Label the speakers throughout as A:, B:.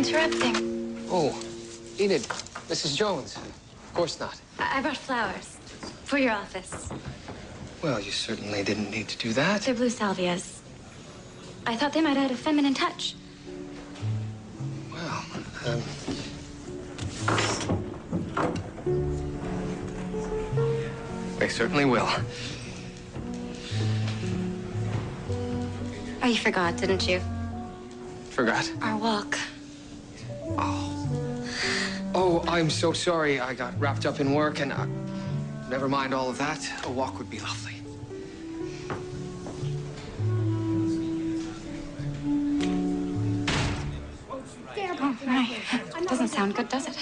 A: interrupting.
B: Oh, Enid, Mrs. Jones. Of course not.
A: I brought flowers for your office.
B: Well, you certainly didn't need to do that.
A: They're blue salvias. I thought they might add a feminine touch.
B: Well, they certainly will.
A: Oh, you forgot, didn't you?
B: Forgot?
A: Our walk.
B: Oh, I'm so sorry. I got wrapped up in work and never mind all of that. A walk would be lovely.
A: Oh, my. Doesn't sound good, does it?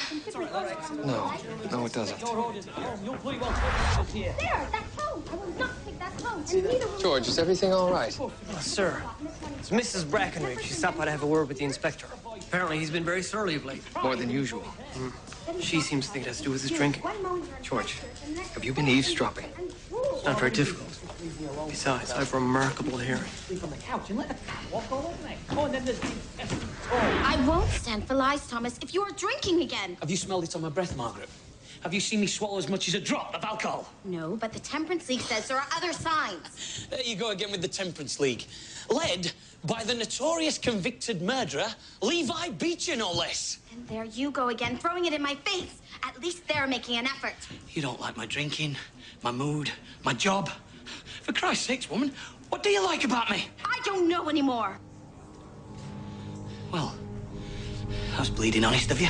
B: No, it doesn't.
C: There, that's home. I will not take that home. And neither will...
B: George, is everything all right?
D: Sir, it's Mrs. Brackenridge. She stopped by to have a word with the inspector. Apparently, he's been very surly of late.
B: More than usual.
D: She seems to think it has to do with his drinking.
B: George, have you been eavesdropping?
D: It's not very difficult. Besides, I have remarkable hearing.
C: I won't stand for lies, Thomas, if you're drinking again.
E: Have you smelled it on my breath, Margaret? Have you seen me swallow as much as a drop of alcohol?
C: No, but the Temperance League says there are other signs.
E: There you go again with the Temperance League. Led by the notorious convicted murderer, Levi Beecher, no less.
C: And there you go again, throwing it in my face. At least they're making an effort.
E: You don't like my drinking, my mood, my job. For Christ's sakes, woman, what do you like about me?
C: I don't know anymore.
E: Well, I was bleeding honest of you.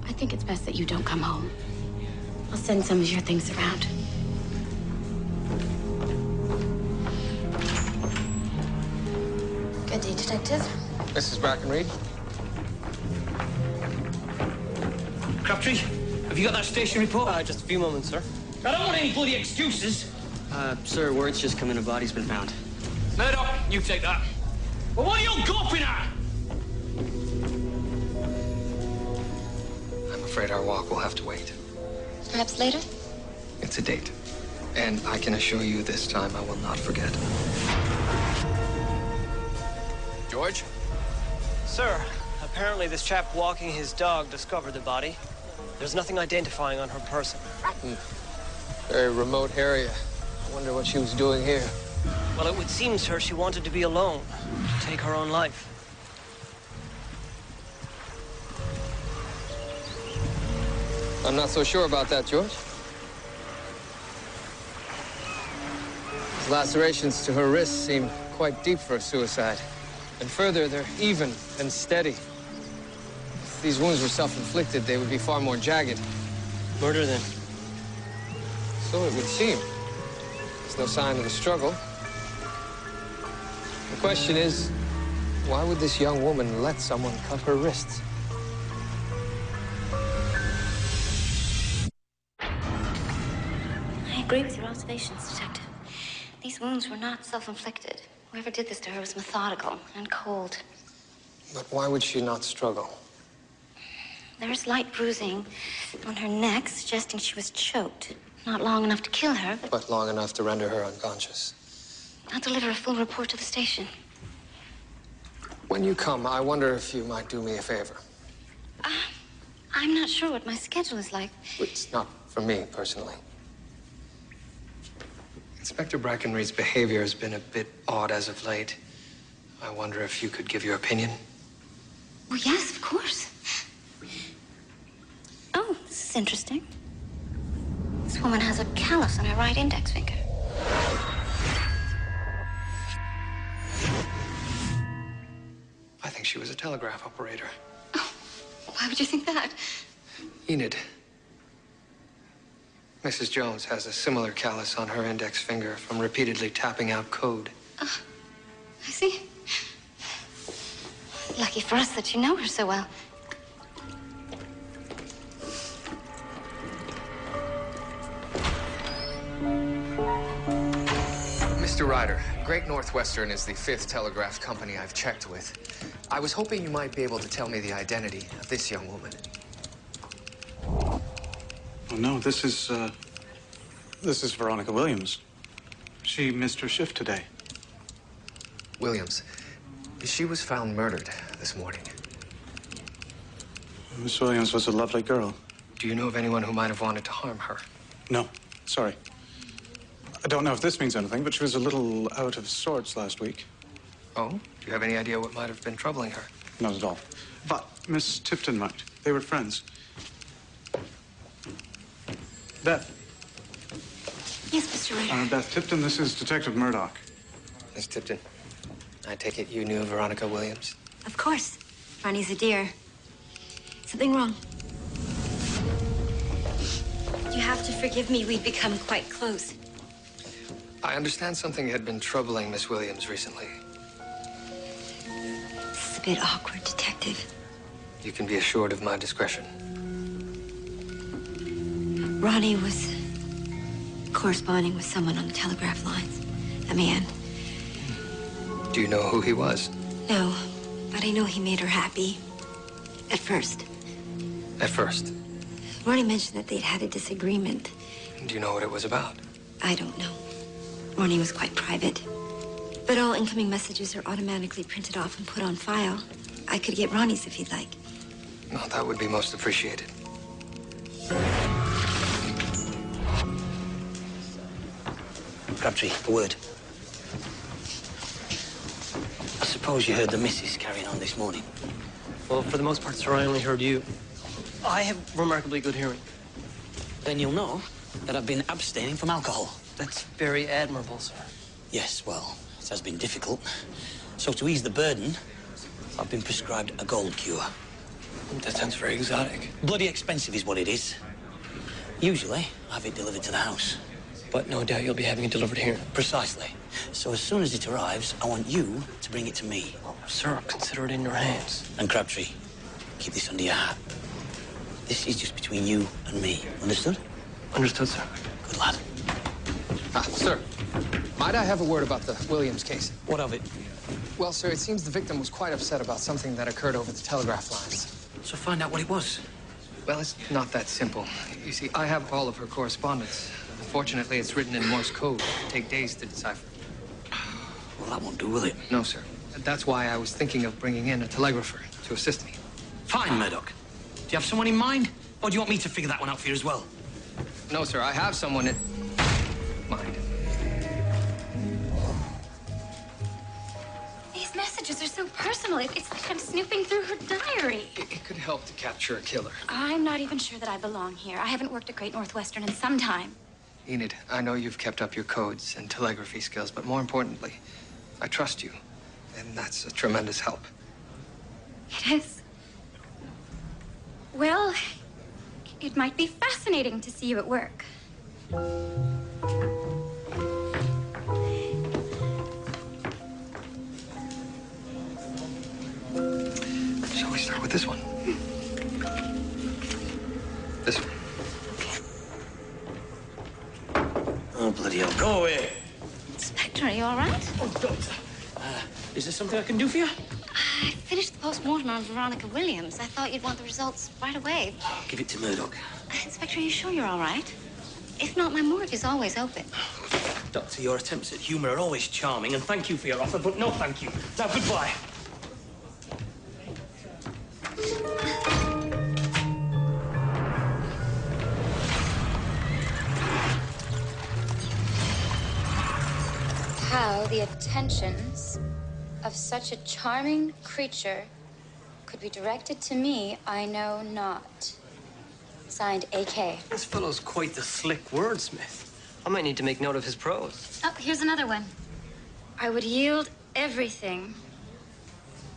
C: I think it's best that you don't come home. I'll send some of your things around. Good day, Detective.
B: Mrs. Brackenridge?
E: Crabtree, have you got that station report?
D: Just a few moments, sir.
E: I don't want any bloody excuses.
D: Sir, word's just come in, a body's been found.
E: Murdoch, you take that. Well, what are you gawping at?
B: I'm afraid our walk will have to wait.
A: Perhaps later?
B: It's a date. And I can assure you this time I will not forget. George?
D: Sir, apparently this chap walking his dog discovered the body. There's nothing identifying on her person.
B: Very remote area. I wonder what she was doing here.
D: Well, it would seem, sir, she wanted to be alone, to take her own life.
B: I'm not so sure about that, George. These lacerations to her wrists seem quite deep for a suicide. And further, they're even and steady. If these wounds were self-inflicted, they would be far more jagged.
D: Murder, then?
B: So it would seem. There's no sign of a struggle. The question is, why would this young woman let someone cut her wrists?
A: I agree with your observations, Detective. These wounds were not self-inflicted. Whoever did this to her was methodical and cold.
B: But why would she not struggle?
A: There is light bruising on her neck, suggesting she was choked. Not long enough to kill her,
B: But long enough to render her unconscious.
A: I'll deliver a full report to the station.
B: When you come, I wonder if you might do me a favor.
A: I'm not sure what my schedule is like.
B: It's not for me, personally. Inspector Brackenridge's behavior has been a bit odd as of late. I wonder if you could give your opinion.
A: Oh, yes, of course. Oh, this is interesting. This woman has a callus on her right index finger.
B: I think she was a telegraph operator.
A: Oh, why would you think that?
B: Enid. Mrs. Jones has a similar callus on her index finger from repeatedly tapping out code.
A: Oh, I see. Lucky for us that you know her so well.
B: Mr. Ryder, Great Northwestern is the 5th telegraph company I've checked with. I was hoping you might be able to tell me the identity of this young woman.
F: Oh, no, this is Veronica Williams. She missed her shift today.
B: Williams. She was found murdered this morning.
F: Miss Williams was a lovely girl.
B: Do you know of anyone who might have wanted to harm her?
F: No, sorry. I don't know if this means anything, but she was a little out of sorts last week.
B: Oh? Do you have any idea what might have been troubling her?
F: Not at all. But Miss Tipton might. They were friends. Beth.
A: Yes, Mr. Ryder.
F: Beth Tipton, this is Detective Μέρντοχ.
B: Miss Tipton, I take it you knew Veronica Williams?
A: Of course. Ronnie's a dear. Something wrong? You have to forgive me. We've become quite close.
B: I understand something had been troubling Miss Williams recently.
A: This is a bit awkward, Detective.
B: You can be assured of my discretion.
A: Ronnie was corresponding with someone on the telegraph lines. A man.
B: Do you know who he was?
A: No, but I know he made her happy. At first.
B: At first?
A: Ronnie mentioned that they'd had a disagreement.
B: Do you know what it was about?
A: I don't know. Ronnie was quite private. But all incoming messages are automatically printed off and put on file. I could get Ronnie's if he'd like.
B: Well, that would be most appreciated.
E: Crabtree, a word. I suppose you heard the missus carrying on this morning.
D: Well, for the most part, sir, I only heard you. I have remarkably good hearing.
E: Then you'll know that I've been abstaining from alcohol.
D: That's very admirable, sir.
E: Yes, well, it has been difficult. So to ease the burden, I've been prescribed a gold cure.
D: That sounds very exotic.
E: Bloody expensive is what it is. Usually, I have it delivered to the house.
D: But no doubt you'll be having it delivered here.
E: Precisely. So as soon as it arrives, I want you to bring it to me.
D: Oh, sir, consider it in your hands.
E: And Crabtree, keep this under your hat. This is just between you and me. Understood?
D: Understood, sir.
E: Good lad.
B: Sir, might I have a word about the Williams case?
E: What of it?
B: Well, sir, it seems the victim was quite upset about something that occurred over the telegraph lines.
E: So find out what it was.
B: Well, it's not that simple. You see, I have all of her correspondence. Unfortunately, it's written in Morse code. It'll take days to decipher.
E: Well, that won't do, will it?
B: No, sir. That's why I was thinking of bringing in a telegrapher to assist me.
E: Fine, Murdoch. Do you have someone in mind? Or do you want me to figure that one out for you as well?
B: No, sir, I have someone in mind.
C: These messages are so personal. It's like I'm snooping through her diary.
B: It could help to capture a killer.
C: I'm not even sure that I belong here. I haven't worked at Great Northwestern in some time.
B: Enid, I know you've kept up your codes and telegraphy skills, but more importantly, I trust you. And that's a tremendous help.
C: It is. Well, it might be fascinating to see you at work.
B: Shall we start with this one? This one.
E: Oh, bloody hell. Go away.
C: Inspector, are you all right?
E: Oh, Doctor. Is there something I can do for you?
A: I finished the post-mortem on Veronica Williams. I thought you'd want the results right away.
E: Give it to Murdoch.
A: Inspector, are you sure you're all right? If not, my morgue is always open.
E: Doctor, your attempts at humor are always charming, and thank you for your offer, but no thank you. Now, goodbye.
G: How the attentions of such a charming creature could be directed to me, I know not. Signed, AK.
D: This fellow's quite the slick wordsmith. I might need to make note of his prose.
C: Oh, here's another one.
G: I would yield everything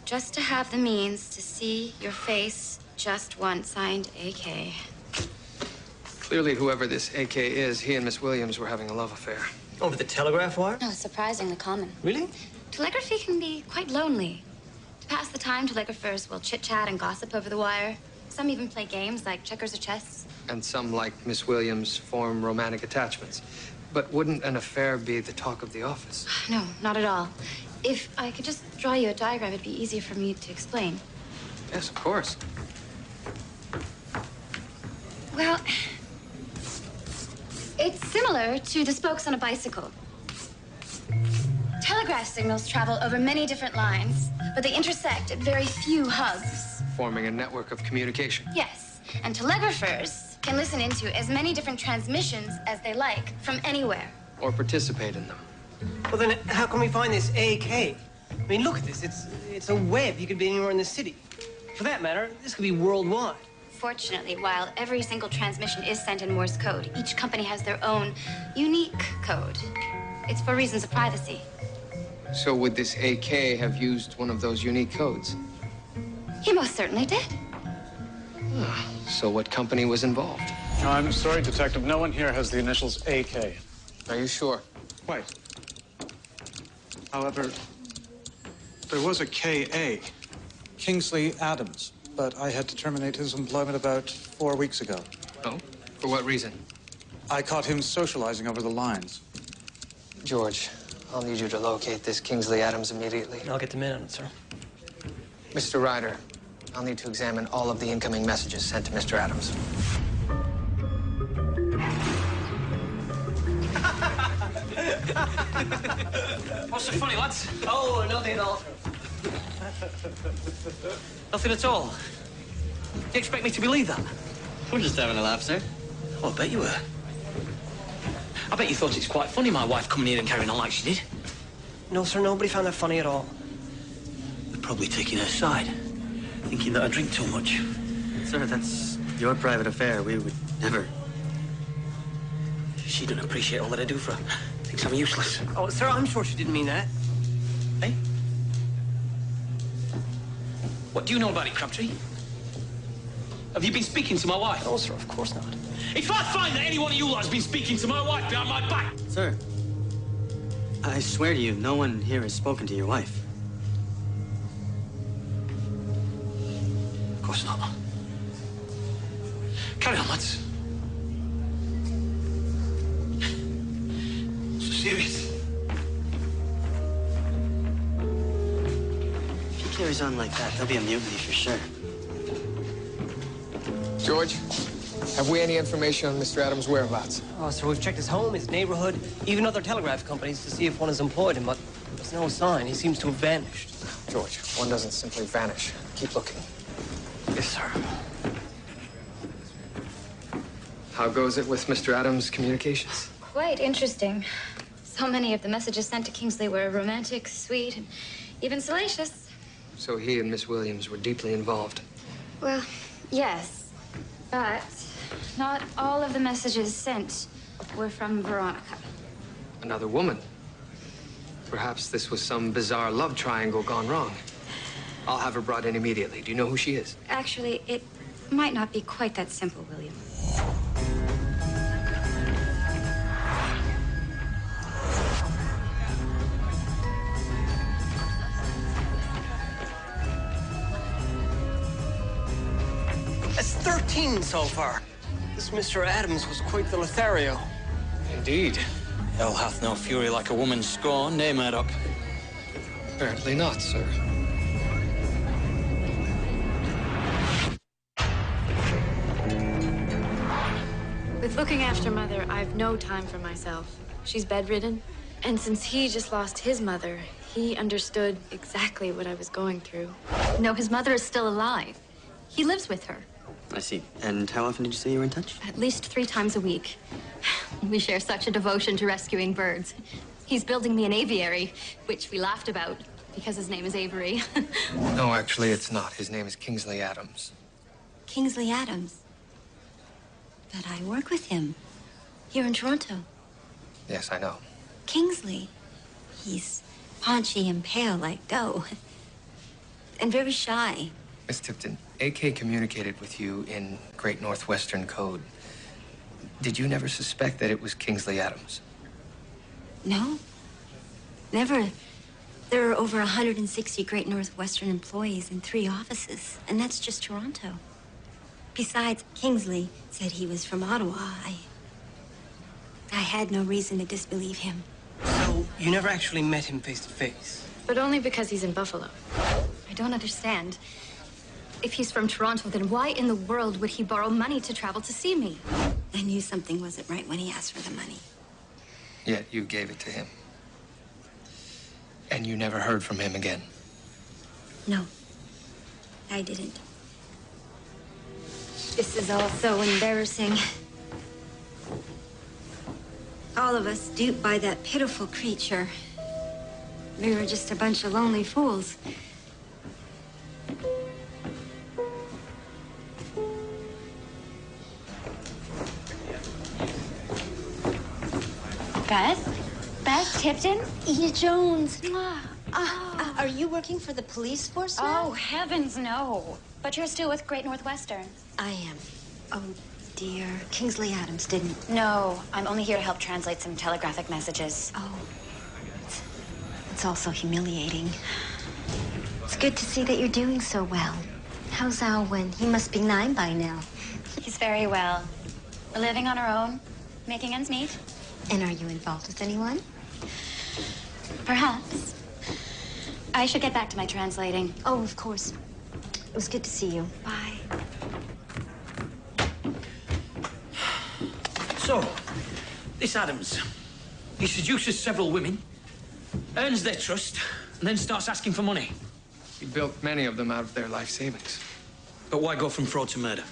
G: just to have the means to see your face just once. Signed, AK.
B: Clearly, whoever this AK is, he and Miss Williams were having a love affair.
D: Over the telegraph wire?
G: No, surprisingly common.
D: Really?
C: Telegraphy can be quite lonely. To pass the time, telegraphers will chit-chat and gossip over the wire. Some even play games like checkers or chess.
B: And some, like Miss Williams, form romantic attachments. But wouldn't an affair be the talk of the office?
C: No, not at all. If I could just draw you a diagram, it'd be easier for me to explain.
B: Yes, of course.
C: Well, it's similar to the spokes on a bicycle. Telegraph telegraph signals travel over many different lines, but they intersect at very few hubs.
B: Forming a network of communication.
C: Yes, and telegraphers can listen into as many different transmissions as they like from anywhere.
B: Or participate in them.
D: Well, then how can we find this AK? I mean, look at this. It's a web. He could be anywhere in the city. For that matter, this could be worldwide.
C: Fortunately, while every single transmission is sent in Morse code, each company has their own unique code. It's for reasons of privacy.
B: So would this AK have used one of those unique codes?
C: He most certainly did.
B: So what company was involved?
F: I'm sorry, Detective. No one here has the initials AK.
B: Are you sure?
F: Quite. However, there was a KA, Kingsley Adams, but I had to terminate his employment about 4 weeks ago.
B: Oh? For what reason?
F: I caught him socializing over the lines.
B: George, I'll need you to locate this Kingsley Adams immediately.
D: I'll get the men on it, sir.
B: Mr. Ryder, I'll need to examine all of the incoming messages sent to Mr. Adams.
E: What's so funny, lads?
D: Oh, nothing at all.
E: Nothing at all. Do you expect me to believe that?
H: We're just having a laugh, sir.
E: Oh, I bet you were. I bet you thought it's quite funny, my wife coming here and carrying on like she did.
D: No, sir, nobody found that funny at all.
E: They're probably taking her side, thinking that I drink too much.
H: Sir, that's your private affair. We would never.
E: She doesn't appreciate all that I do for her. Thinks I'm useless.
D: Oh, sir, I'm sure she didn't mean that.
E: Hey? What do you know about it, Crabtree? Have you been speaking to my wife?
D: No, sir, of course not.
E: If I find that any one of you lot has been speaking to my wife behind my back...
H: Sir, I swear to you, no one here has spoken to your wife.
E: Of course not. Carry on, lads. So serious.
H: If he carries on like that, there'll be a mutiny for sure.
B: George, have we any information on Mr. Adams' whereabouts?
D: Oh, sir, we've checked his home, his neighborhood, even other telegraph companies to see if one has employed him, but there's no sign. He seems to have vanished.
B: George, one doesn't simply vanish. Keep looking.
D: Yes, sir.
B: How goes it with Mr. Adams' communications?
C: Quite interesting. So many of the messages sent to Kingsley were romantic, sweet, and even salacious.
B: So he and Miss Williams were deeply involved.
C: Well, yes. But not all of the messages sent were from Veronica.
B: Another woman. Perhaps this was some bizarre love triangle gone wrong. I'll have her brought in immediately. Do you know who she is?
C: Actually, it might not be quite that simple, William.
D: That's 13 so far. This Mr. Adams was quite the Lothario.
E: Indeed. Hell hath no fury like a woman's scorn, eh, Murdoch?
B: Apparently not, sir.
I: With looking after Mother, I've no time for myself. She's bedridden, and since he just lost his mother, he understood exactly what I was going through.
J: No, his mother is still alive. He lives with her.
H: I see. And how often did you say you were in touch?
J: At least 3 times a week. We share such a devotion to rescuing birds. He's building me an aviary, which we laughed about because his name is Avery.
B: No, actually, it's not. His name is Kingsley Adams.
A: Kingsley Adams. But I work with him here in Toronto.
B: Yes, I know.
A: Kingsley. He's paunchy and pale like dough. And very shy.
B: Miss Tipton, AK communicated with you in Great Northwestern Code. Did you never suspect that it was Kingsley Adams?
A: No. Never. There are over 160 Great Northwestern employees in 3 offices, and that's just Toronto. Besides, Kingsley said he was from Ottawa. I had no reason to disbelieve him.
D: So, you never actually met him face to face?
I: But only because he's in Buffalo.
J: I don't understand. If he's from Toronto, then why in the world would he borrow money to travel to see me?
A: I knew something wasn't right when he asked for the money.
B: Yet you gave it to him. And you never heard from him again?
A: No, I didn't. This is all so embarrassing. All of us duped by that pitiful creature. We were just a bunch of lonely fools.
C: Beth Tipton?
A: Edith Jones.
C: Are you working for the police force now?
G: Oh, heavens, no. But you're still with Great Northwestern.
A: I am. Oh, dear. Kingsley Adams didn't.
G: No, I'm only here to help translate some telegraphic messages.
A: Oh. It's also humiliating. It's good to see that you're doing so well. How's Alwyn? He must be 9 by now.
G: He's very well. We're living on our own, making ends meet.
A: And are you involved with anyone?
G: Perhaps. I should get back to my translating.
A: Oh, of course. It was good to see you. Bye.
E: So, this Adams, he seduces several women, earns their trust, and then starts asking for money.
B: He built many of them out of their life savings.
E: But why go from fraud to murder?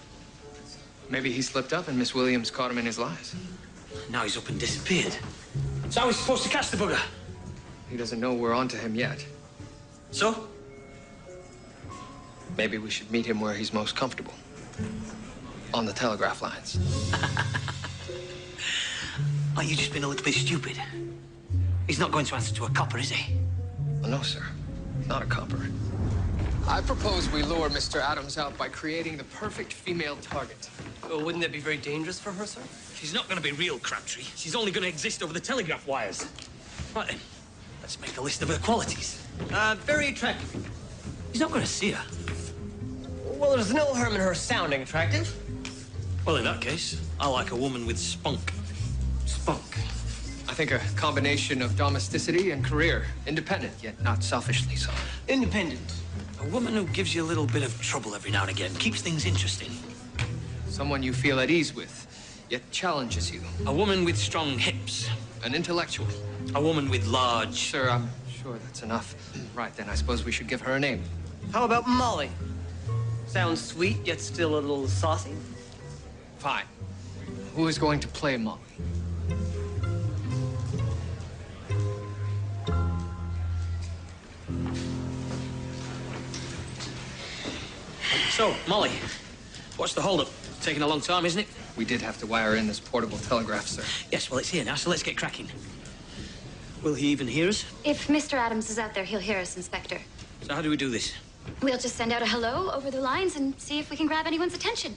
B: Maybe he slipped up and Miss Williams caught him in his lies.
E: Now he's up and disappeared. So how is he supposed to catch the bugger?
B: He doesn't know we're onto him yet.
E: So?
B: Maybe we should meet him where he's most comfortable. On the telegraph lines.
E: Oh, you've just been a little bit stupid. He's not going to answer to a copper, is he?
B: Well, no, sir. Not a copper. I propose we lure Mr. Adams out by creating the perfect female target.
D: Oh, wouldn't that be very dangerous for her, sir?
E: She's not going to be real, Crabtree. She's only going to exist over the telegraph wires. Right then, let's make a list of her qualities.
D: Very attractive.
E: He's not going to see her.
D: Well, there's no harm in her sounding attractive.
E: Well, in that case, I like a woman with spunk.
B: Spunk. I think a combination of domesticity and career. Independent, yet not selfishly so.
D: Independent.
E: A woman who gives you a little bit of trouble every now and again, keeps things interesting.
B: Someone you feel at ease with, yet challenges you.
E: A woman with strong hips.
B: An intellectual.
E: A woman with large...
B: Sir, I'm sure that's enough. Right, then I suppose we should give her a name.
D: How about Molly? Sounds sweet, yet still a little saucy.
B: Fine. Who is going to play Molly?
E: So, Molly, what's the holdup? Taking a long time, isn't it?
B: We did have to wire in this portable telegraph, sir.
E: Yes, well, it's here now, so let's get cracking. Will he even hear us?
C: If Mr. Adams is out there, he'll hear us, Inspector.
E: So how do we do this?
C: We'll just send out a hello over the lines and see if we can grab anyone's attention.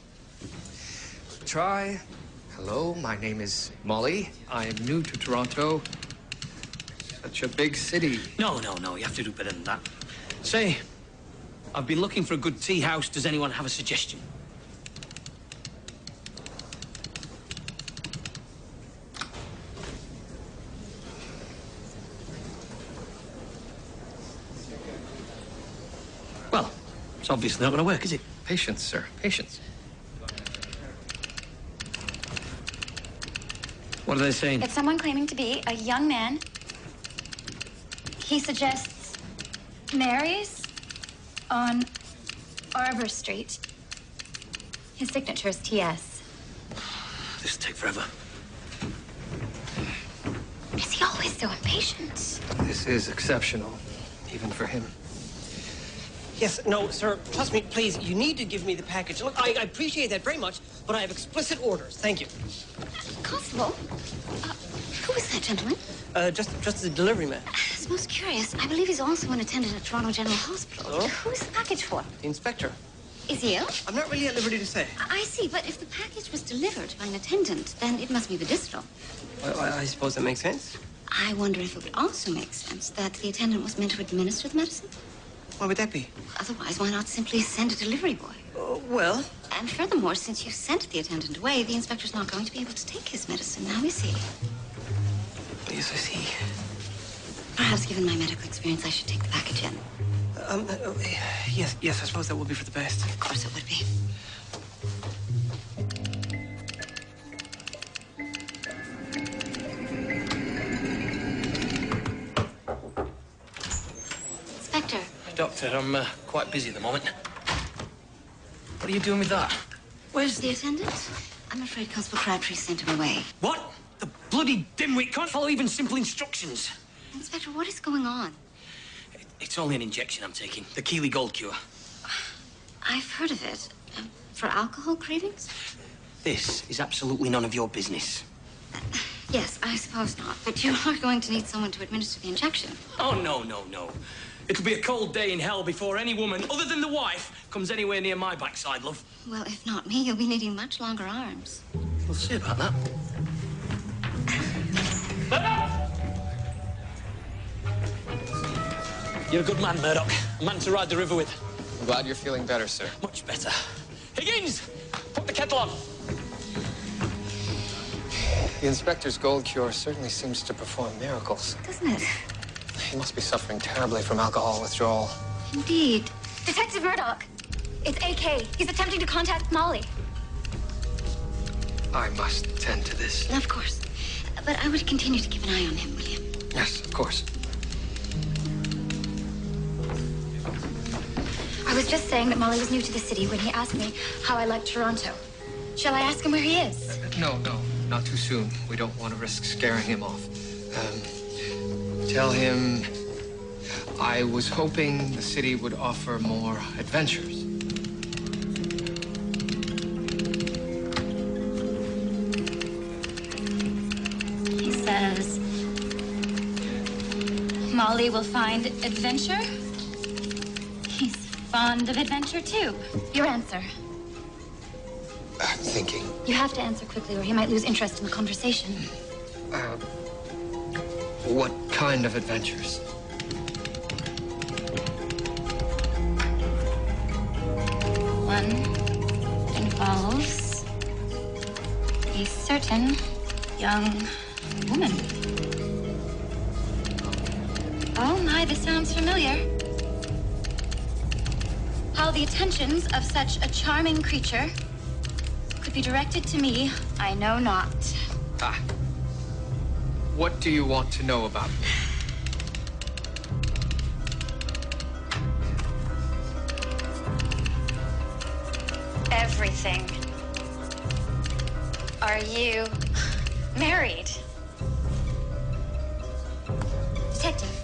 B: Try. Hello, my name is Molly. I am new to Toronto. Such a big city.
E: No, you have to do better than that. Say, I've been looking for a good tea house. Does anyone have a suggestion? Well, it's obviously not going to work, is it?
B: Patience, sir. Patience.
E: What are they saying?
C: It's someone claiming to be a young man. He suggests Mary's on Arbor Street. His signature is T.S.
E: This will take forever.
C: Is he always so impatient?
B: This is exceptional, even for him.
D: Yes, no, sir, trust me, please, you need to give me the package. Look, I appreciate that very much, but I have explicit orders. Thank you.
A: Constable, who is that gentleman?
D: Just the delivery man.
A: It's most curious. I believe he's also an attendant at Toronto General Hospital.
D: Oh?
A: Who is the package for?
D: The inspector.
A: Is he ill?
D: I'm not really at liberty to say.
A: I see, but if the package was delivered by an attendant, then it must be medicinal.
D: Well, I suppose that makes sense.
A: I wonder if it would also make sense that the attendant was meant to administer the medicine.
D: Why would that be?
A: Otherwise, why not simply send a delivery boy?
D: Well...
A: And furthermore, since you sent the attendant away, the inspector's not going to be able to take his medicine, now is he?
D: Yes, I see.
A: Perhaps, given my medical experience, I should take the package in.
D: Yes, I suppose that would be for the best.
A: Of course it would be.
E: Doctor, I'm quite busy at the moment. What are you doing with that? Where's
A: The attendant? I'm afraid Constable Crabtree sent him away.
E: What? The bloody dimwit can't follow even simple instructions.
A: Inspector, what is going on?
E: It's only an injection I'm taking. The Keeley Gold Cure.
A: I've heard of it. For alcohol cravings?
E: This is absolutely none of your business.
A: Yes, I suppose not. But you are going to need someone to administer the injection.
E: Oh, no, no, no. It'll be a cold day in hell before any woman, other than the wife, comes anywhere near my backside, love.
A: Well, if not me, you'll be needing much longer arms.
E: We'll see about that. You're a good man, Murdoch. A man to ride the river with.
B: I'm glad you're feeling better, sir.
E: Much better. Higgins, put the kettle on.
B: The inspector's gold cure certainly seems to perform miracles.
A: Doesn't it?
B: He must be suffering terribly from alcohol withdrawal.
A: Indeed.
C: Detective Murdoch. It's AK. He's attempting to contact Molly.
B: I must attend to this.
A: Of course. But I would continue to keep an eye on him, will you?
B: Yes, of course.
C: I was just saying that Molly was new to the city when he asked me how I liked Toronto. Shall I ask him where he is?
B: No, not too soon. We don't want to risk scaring him off. Tell him I was hoping the city would offer more adventures.
C: He says Molly will find adventure. He's fond of adventure, too. Your answer.
B: I'm thinking.
C: You have to answer quickly or he might lose interest in the conversation.
B: What kind of adventures?
C: One involves a certain young woman. Oh my, this sounds familiar. How the attentions of such a charming creature could be directed to me, I know not.
B: Ah. What do you want to know about me?
C: Everything. Are you married? Detective.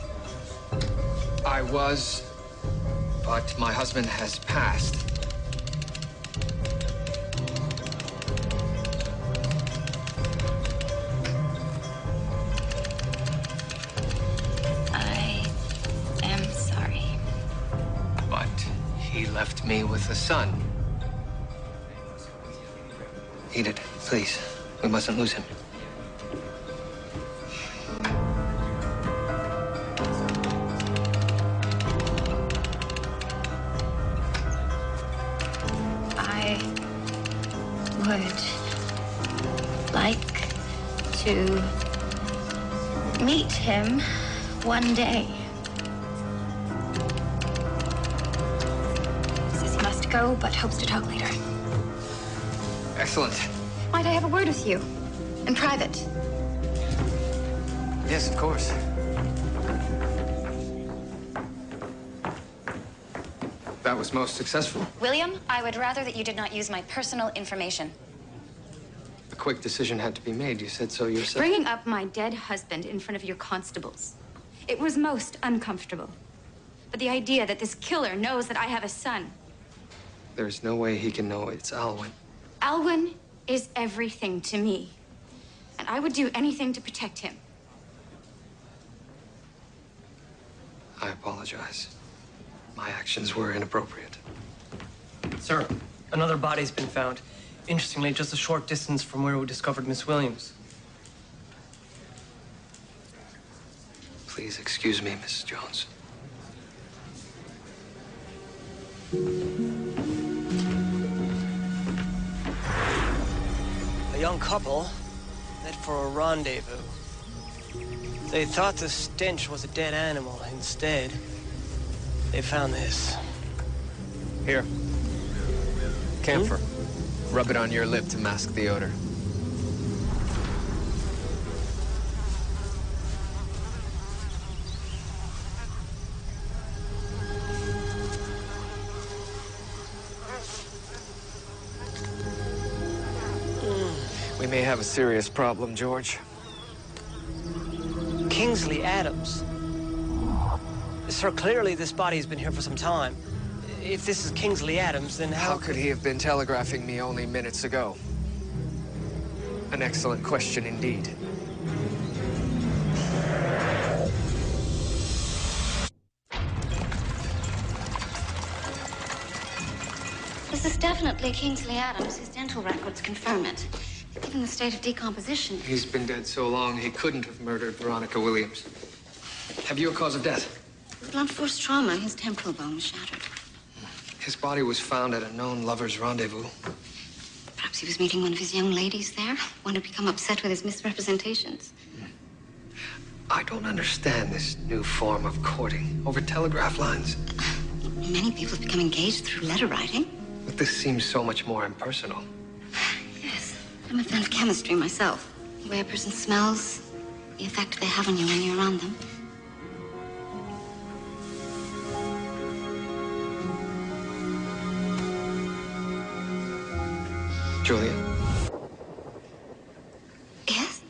B: I was, but my husband has passed.
C: I am sorry.
B: But he left me with a son. Eat it, please. We mustn't lose him.
C: I would like to meet him one day. Says he must go, but hopes to talk later.
B: Excellent.
C: Might I have a word with you? In private.
B: Yes, of course. That was most successful.
C: William, I would rather that you did not use my personal information.
B: A quick decision had to be made. You said so yourself.
C: Bringing up my dead husband in front of your constables. It was most uncomfortable. But the idea that this killer knows that I have a son.
B: There's no way he can know it's Alwyn.
C: Alwyn is everything to me. And I would do anything to protect him.
B: I apologize. My actions were inappropriate.
D: Sir, another body's been found. Interestingly, just a short distance from where we discovered Miss Williams.
B: Please excuse me, Mrs. Jones.
D: A young couple met for a rendezvous. They thought the stench was a dead animal. Instead, they found this.
B: Here. Camphor. Rub it on your lip to mask the odor. may have a serious problem, George.
D: Kingsley Adams. Sir, clearly this body has been here for some time. If this is Kingsley Adams, then
B: How could he have been telegraphing me only minutes ago? An excellent question indeed.
A: This is definitely Kingsley Adams. His dental records confirm it. Given the state of decomposition.
B: He's been dead so long, he couldn't have murdered Veronica Williams. Have you a cause of death?
A: Blunt force trauma. His temporal bone was shattered.
B: His body was found at a known lover's rendezvous.
A: Perhaps he was meeting one of his young ladies there. One had become upset with his misrepresentations.
B: I don't understand this new form of courting over telegraph lines.
A: Many people have become engaged through letter writing.
B: But this seems so much more impersonal.
A: Yes, I'm a fan of chemistry myself. The way a person smells, the effect they have on you when you're around them.
B: Julia?
A: Yes?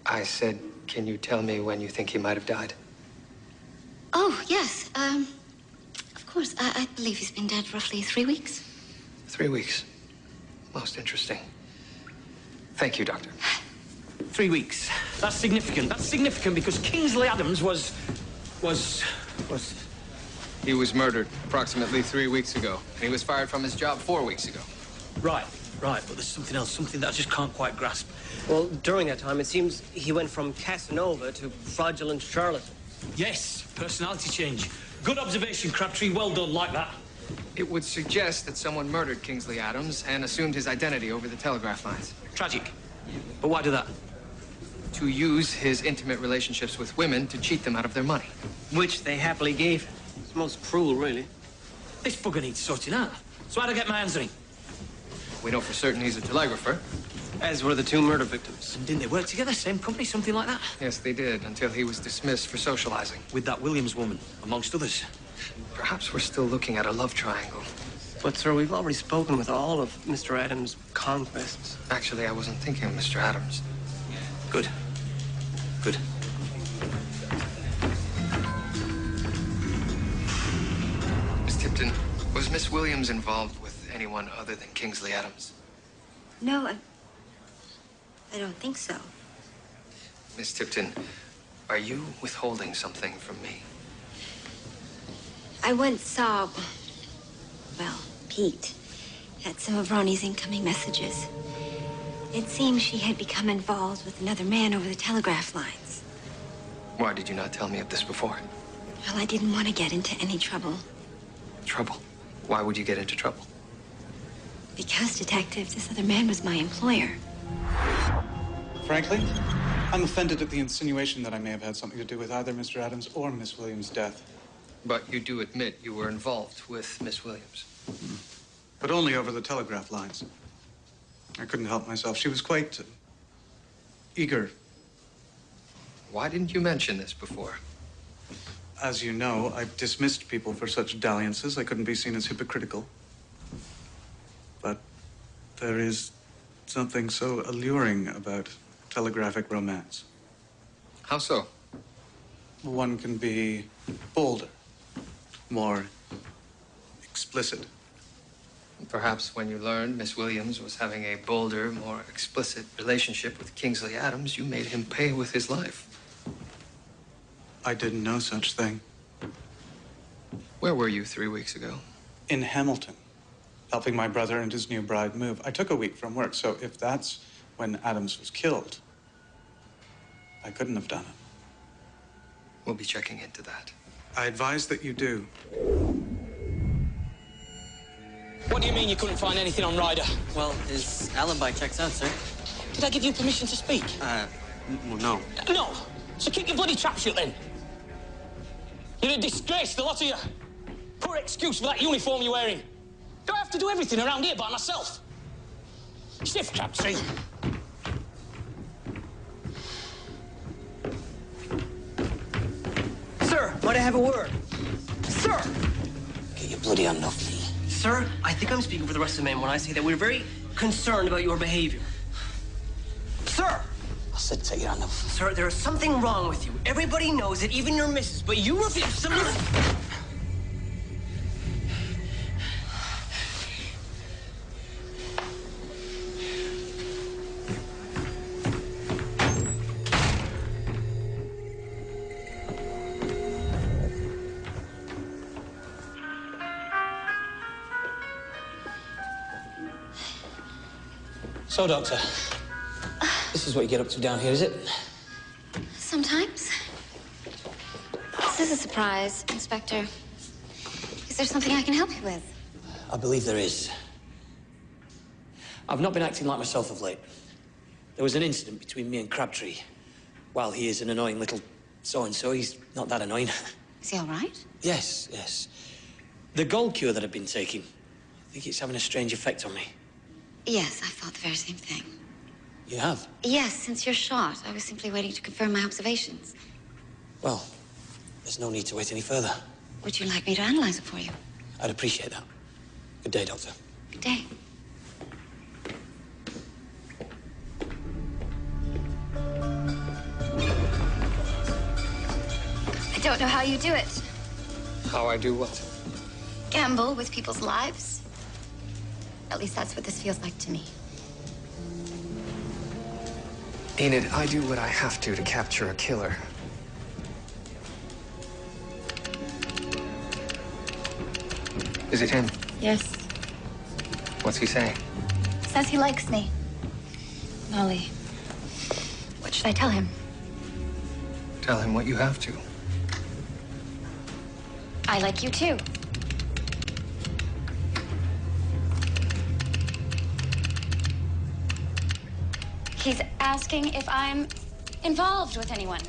B: I said, can you tell me when you think he might have died?
A: Oh, yes. Of course. I believe he's been dead roughly 3 weeks.
B: 3 weeks. Most interesting. Thank you, Doctor.
E: 3 weeks. That's significant. That's significant because Kingsley Adams was...
B: He was murdered approximately 3 weeks ago, and he was fired from his job 4 weeks ago.
E: Right, but there's something else, something that I just can't quite grasp.
D: Well, during that time, it seems he went from Casanova to fraudulent charlatan.
E: Yes, personality change. Good observation, Crabtree. Well done, like that.
B: It would suggest that someone murdered Kingsley Adams and assumed his identity over the telegraph lines.
E: Tragic. But why do that?
B: To use his intimate relationships with women to cheat them out of their money.
D: Which they happily gave him. It's most cruel, really.
E: This bugger needs sorting out. So how'd I get my hands on him?
B: We know for certain he's a telegrapher.
D: As were the 2 murder victims.
E: And didn't they work together? Same company, something like that?
B: Yes, they did, until he was dismissed for socializing.
E: With that Williams woman, amongst others.
B: Perhaps we're still looking at a love triangle.
D: But, sir, we've already spoken with all of Mr. Adams' conquests.
B: Actually, I wasn't thinking of Mr. Adams.
E: Good. Good.
B: Miss Tipton, was Miss Williams involved with anyone other than Kingsley Adams?
A: No, I don't think so.
B: Miss Tipton, are you withholding something from me?
A: I once saw, well, Pete, at some of Ronnie's incoming messages. It seems she had become involved with another man over the telegraph lines.
B: Why did you not tell me of this before?
A: Well, I didn't want to get into any trouble.
B: Trouble? Why would you get into trouble?
A: Because, Detective, this other man was my employer.
F: Frankly, I'm offended at the insinuation that I may have had something to do with either Mr. Adams or Miss Williams' death.
B: But you do admit you were involved with Miss Williams.
F: But only over the telegraph lines. I couldn't help myself. She was quite eager.
B: Why didn't you mention this before?
F: As you know, I've dismissed people for such dalliances. I couldn't be seen as hypocritical. But there is something so alluring about telegraphic romance.
B: How so?
F: One can be bolder, more explicit.
B: Perhaps when you learned Miss Williams was having a bolder, more explicit relationship with Kingsley Adams, you made him pay with his life.
F: I didn't know such thing.
B: Where were you 3 weeks ago?
F: In Hamilton, helping my brother and his new bride move. I took a week from work, so if that's when Adams was killed, I couldn't have done it.
B: We'll be checking into that.
F: I advise that you do.
E: What do you mean you couldn't find anything on Ryder?
H: Well, his alibi checks out, sir.
E: Did I give you permission to speak?
H: Well, no.
E: No. So keep your bloody trap shut then. You're a disgrace, the lot of you. Poor excuse for that uniform you're wearing. Do I have to do everything around here by myself? Stiff Crabtree.
D: Sir, might I have a word? Sir!
E: Get your bloody hand off me.
D: Sir, I think I'm speaking for the rest of the men when I say that we're very concerned about your behavior.
E: said take your hand off.
D: Sir, there is something wrong with you. Everybody knows it, even your missus, but you refuse to listen.
E: So, Doctor, this is what you get up to down here, is it?
G: Sometimes. This is a surprise, Inspector. Is there something I can help you with?
E: I believe there is. I've not been acting like myself of late. There was an incident between me and Crabtree. While he is an annoying little so-and-so, he's not that annoying.
G: Is he all right?
E: Yes, yes. The gold cure that I've been taking, I think it's having a strange effect on me.
G: Yes, I thought the very same thing.
E: You have?
G: Yes, since your shot. I was simply waiting to confirm my observations.
E: Well, there's no need to wait any further.
G: Would you like me to analyze it for you?
E: I'd appreciate that. Good day, Doctor.
G: Good day.
C: I don't know how you do it.
B: How I do what?
C: Gamble with people's lives. At least that's what this feels like to me.
B: Enid, I do what I have to capture a killer. Is it him?
C: Yes.
B: What's he saying?
C: Says he likes me. Molly. What should I tell him?
B: Tell him what you have to.
C: I like you too. He's asking if I'm involved with anyone.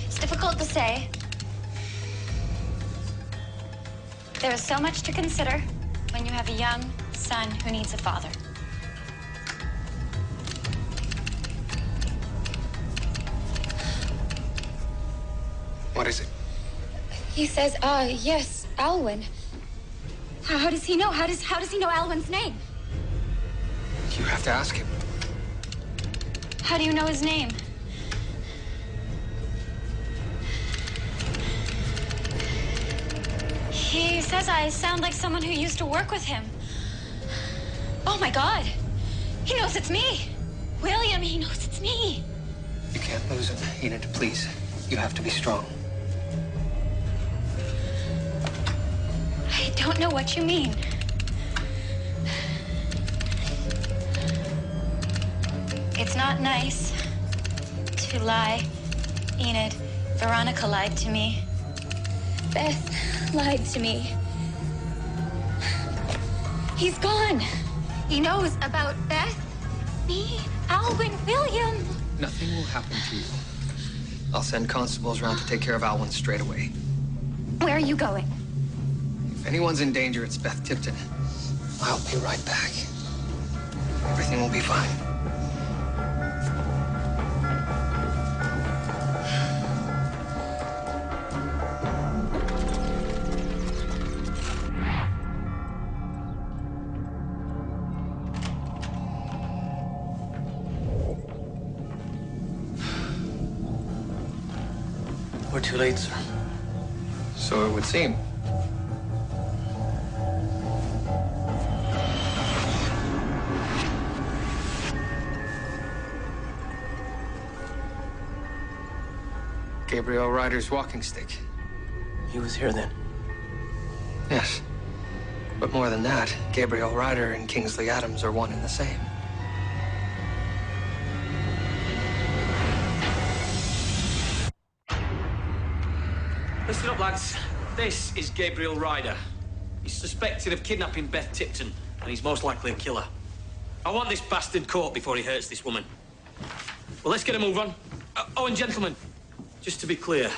C: It's difficult to say. There is so much to consider when you have a young son who needs a father.
B: What is it?
C: He says, yes, Alwyn. How does he know? How does he know Alwyn's name?
B: You have to ask him.
C: How do you know his name? He says I sound like someone who used to work with him. Oh my God. He knows it's me. William, he knows it's me.
B: You can't lose him, Enid, please. You have to be strong.
C: I don't know what you mean. It's not nice to lie, Enid. Veronica lied to me. Beth lied to me. He's gone. He knows about Beth, me, Alwyn, William.
B: Nothing will happen to you. I'll send constables around to take care of Alwyn straight away.
C: Where are you going?
B: If anyone's in danger, it's Beth Tipton. I'll be right back. Everything will be fine.
D: We're too late, sir.
B: So it would seem. Gabriel Ryder's walking stick.
D: He was here then.
B: Yes. But more than that, Gabriel Ryder and Kingsley Adams are one and the same.
E: Listen up, lads. This is Gabriel Ryder. He's suspected of kidnapping Beth Tipton, and he's most likely a killer. I want this bastard caught before he hurts this woman. Well, let's get a move on. Oh, and gentlemen, just to be clear,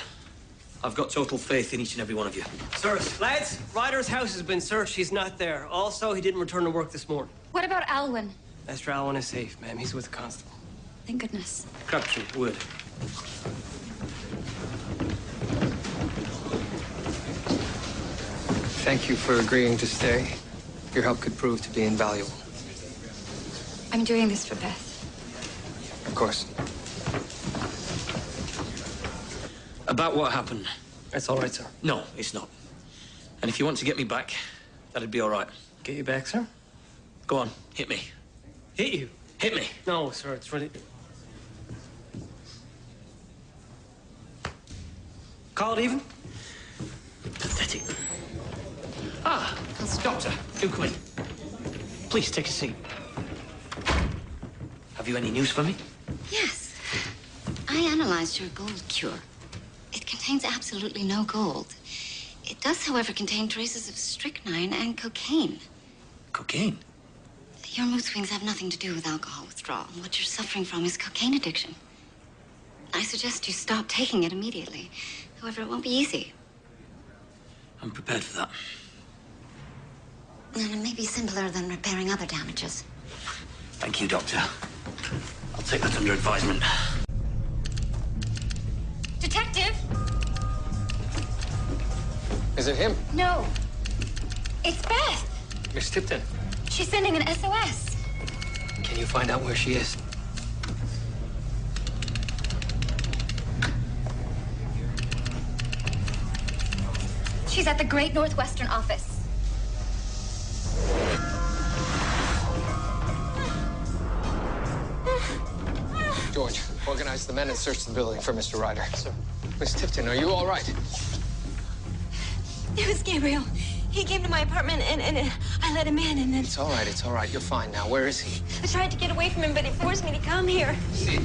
E: I've got total faith in each and every one of you.
D: Sir, lads, Ryder's house has been searched. He's not there. Also, he didn't return to work this morning.
C: What about Alwyn?
D: Mr. Alwyn is safe, ma'am. He's with the constable.
C: Thank goodness.
E: Crabtree, word.
B: Thank you for agreeing to stay. Your help could prove to be invaluable.
C: I'm doing this for Beth.
E: Of course. About what happened.
D: That's all right, sir.
E: No, it's not. And if you want to get me back, that'd be all right.
D: Get you back, sir?
E: Go on, hit me.
D: Hit you?
E: Hit me.
D: No, sir, it's really... Call it even?
E: Pathetic. Ah, Doctor, do come in. Please take a seat. Have you any news for me?
A: Yes. I analyzed your gold cure. It contains absolutely no gold. It does, however, contain traces of strychnine and cocaine.
E: Cocaine?
A: Your mood swings have nothing to do with alcohol withdrawal. What you're suffering from is cocaine addiction. I suggest you stop taking it immediately. However, it won't be easy.
E: I'm prepared for that.
A: And it may be simpler than repairing other damages.
E: Thank you, Doctor. I'll take that under advisement.
C: Detective?
B: Is it him?
C: No. It's Beth.
B: Miss Tipton.
C: She's sending an SOS.
E: Can you find out where she is?
C: She's at the Great Northwestern office.
B: George, organize the men and search the building for Mr. Ryder. Sir. Miss Tipton, are you all right?
A: It was Gabriel. He came to my apartment and I let him in and then...
B: It's all right, it's all right. You're fine now. Where is he?
A: I tried to get away from him, but he forced me to come here.
B: See?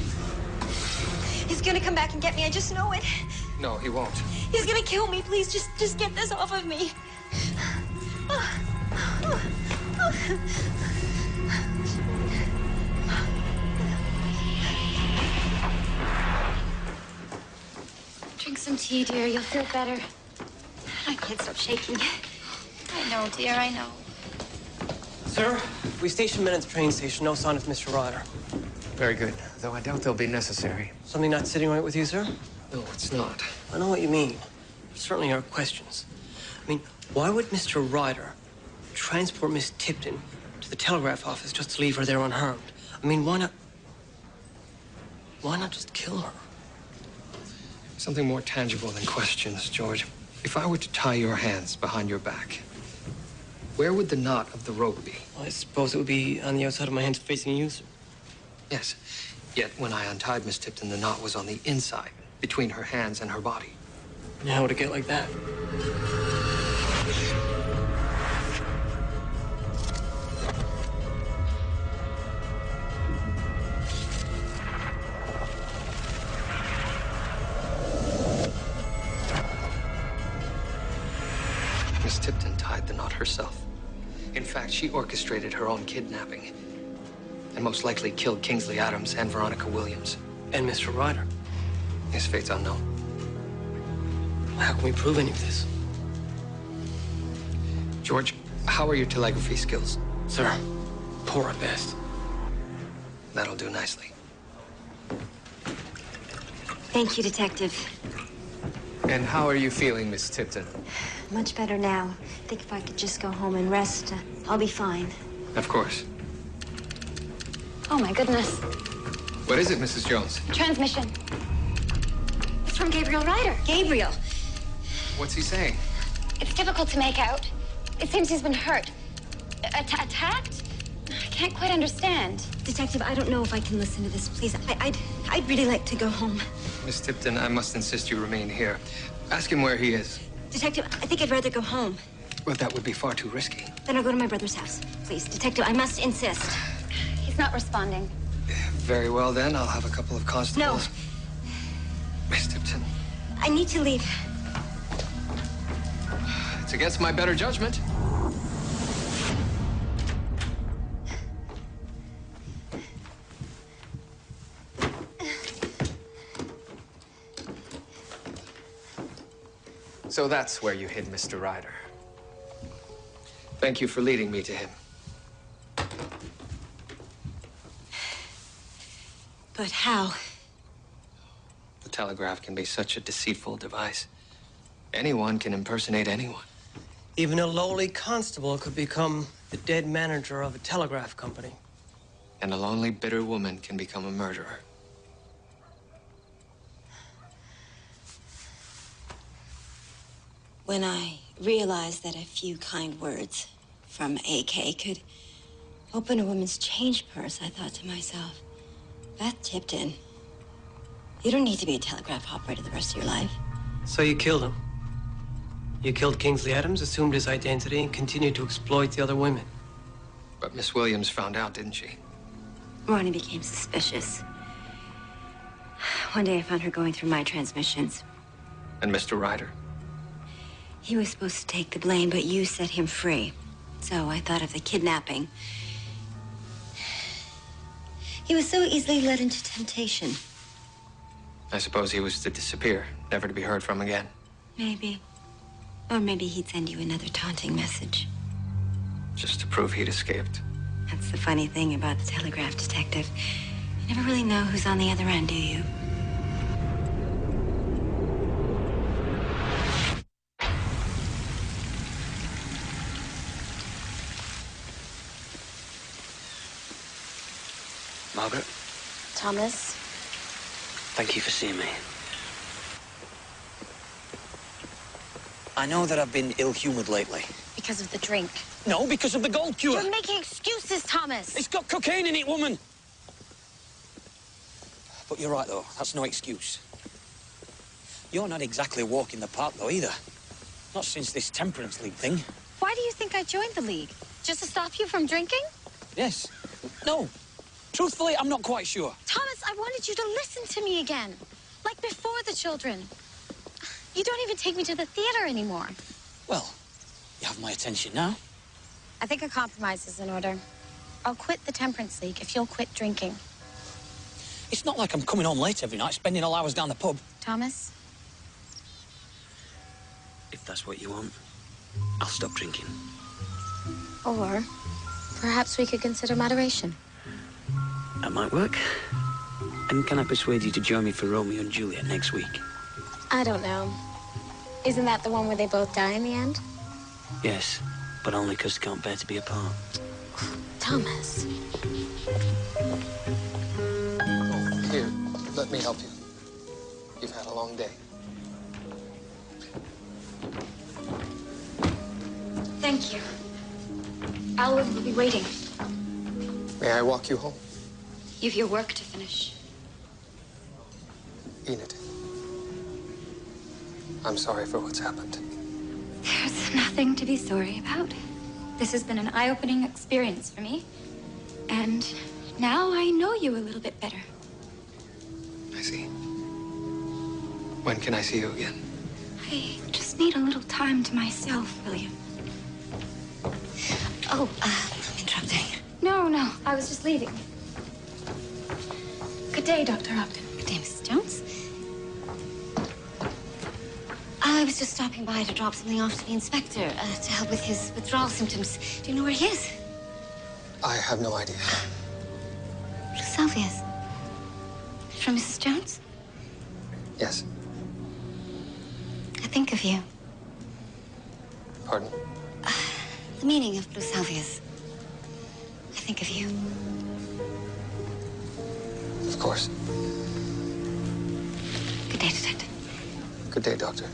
A: He's gonna come back and get me. I just know it.
B: No, he won't.
A: He's gonna kill me. Please, just get this off of me.
C: Drink some tea, dear. You'll feel better.
A: I can't stop shaking.
C: I know, dear. I know.
D: Sir, we stationed men at the train station. No sign of Mr. Ryder.
B: Very good, though I doubt they'll be necessary.
D: Something not sitting right with you, sir?
B: No, it's not.
D: I know what you mean. There certainly are questions. I mean, why would Mr. Ryder transport Miss Tipton to the telegraph office just to leave her there unharmed? I mean, why not... Why not just kill her?
B: Something more tangible than questions, George. If I were to tie your hands behind your back, where would the knot of the rope be?
D: Well, I suppose it would be on the outside of my hands facing you, sir.
B: Yes. Yet when I untied Miss Tipton, the knot was on the inside, between her hands and her body.
D: And how would it get like that?
B: Miss Tipton tied the knot herself. In fact, she orchestrated her own kidnapping and most likely killed Kingsley Adams and Veronica Williams.
D: And Mr. Ryder.
B: His fate's unknown.
D: How can we prove any of this?
B: George, how are your telegraphy skills?
D: Sir, poor at best.
B: That'll do nicely.
A: Thank you, Detective.
B: And how are you feeling, Miss Tipton?
A: Much better now. I think if I could just go home and rest, I'll be fine.
B: Of course.
C: Oh, my goodness.
B: What is it, Mrs. Jones?
C: Transmission. It's from Gabriel Ryder.
A: Gabriel!
B: What's he saying?
C: It's difficult to make out. It seems he's been hurt. Attacked? I can't quite understand.
A: Detective, I don't know if I can listen to this, please. I'd really like to go home.
B: Miss Tipton, I must insist you remain here. Ask him where he is.
A: Detective, I think I'd rather go home.
B: Well, that would be far too risky.
A: Then I'll go to my brother's house. Please, Detective, I must insist.
C: He's not responding.
B: Very well, then. I'll have a couple of constables.
A: No.
B: Miss Tipton.
A: I need to leave.
B: It's against my better judgment. So that's where you hid Mr. Ryder. Thank you for leading me to him.
A: But how?
B: The telegraph can be such a deceitful device. Anyone can impersonate anyone.
D: Even a lowly constable could become the dead manager of a telegraph company.
B: And a lonely, bitter woman can become a murderer.
A: When I realized that a few kind words from AK could open a woman's change purse, I thought to myself, Beth Tipton, you don't need to be a telegraph operator the rest of your life.
D: So you killed him. You killed Kingsley Adams, assumed his identity, and continued to exploit the other women.
B: But Miss Williams found out, didn't she?
A: Ronnie became suspicious. One day I found her going through my transmissions.
B: And Mr. Ryder?
A: He was supposed to take the blame, but you set him free. So I thought of the kidnapping. He was so easily led into temptation.
B: I suppose he was to disappear, never to be heard from again.
A: Maybe. Or maybe he'd send you another taunting message.
B: Just to prove he'd escaped.
A: That's the funny thing about the telegraph detective. You never really know who's on the other end, do you?
K: Margaret?
G: Thomas?
K: Thank you for seeing me. I know that I've been ill-humoured lately.
G: Because of the drink.
K: No, because of the gold cure.
G: You're making excuses, Thomas.
K: It's got cocaine in it, woman. But you're right, though. That's no excuse. You're not exactly walking the park, though, either. Not since this Temperance League thing.
G: Why do you think I joined the League? Just to stop you from drinking?
K: Yes. No. Truthfully, I'm not quite sure.
G: Thomas, I wanted you to listen to me again. Like before the children. You don't even take me to the theater anymore.
K: Well, you have my attention now.
G: I think a compromise is in order. I'll quit the Temperance League if you'll quit drinking.
K: It's not like I'm coming home late every night, spending all hours down the pub.
G: Thomas?
K: If that's what you want, I'll stop drinking.
G: Or perhaps we could consider moderation.
K: That might work. And can I persuade you to join me for Romeo and Juliet next week?
G: I don't know. Isn't that the one where they both die in the end?
K: Yes, but only because they can't bear to be apart.
G: Thomas.
B: Oh, here, let me help you. You've had a long day.
C: Thank you. Alwyn will be waiting.
B: May I walk you home?
C: You've your work to finish.
B: Enid, I'm sorry for what's happened.
C: There's nothing to be sorry about. This has been an eye-opening experience for me. And now I know you a little bit better.
B: I see. When can I see you again?
C: I just need a little time to myself, William.
A: Oh, I'm interrupting.
C: No, I was just leaving. Good day, Dr. Ogden.
A: Good day, Mrs. Jones. I was just stopping by to drop something off to the inspector to help with his withdrawal symptoms. Do you know where he is?
B: I have no idea.
A: Blue salvias. From Mrs. Jones?
B: Yes.
A: I think of you.
B: Pardon?
A: The meaning of blue salvias. I think of you.
B: Of course.
A: Good day, Detective.
B: Good day, Doctor.